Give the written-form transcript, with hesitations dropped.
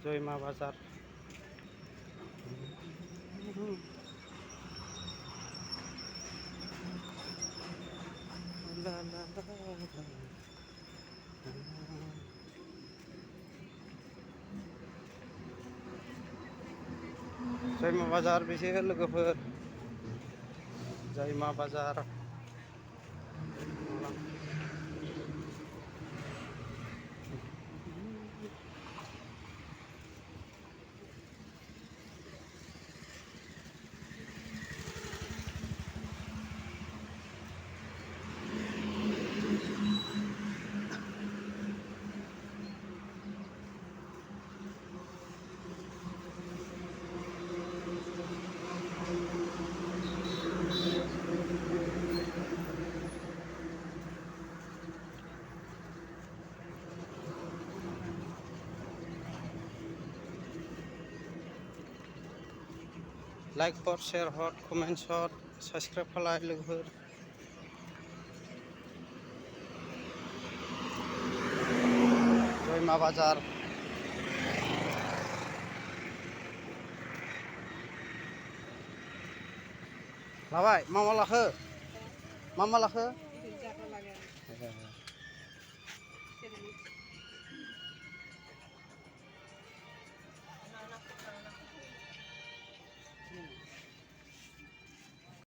জয়মা বাজার। जयमा बाजार बेसे लोगोफोर जयमा बाजार लाइक हर शेयर हर कमेन्ट हर साबस्क्राइब खालाय लोगोफोर जयमा बाजार लाबाय मा लाखो मा लाखो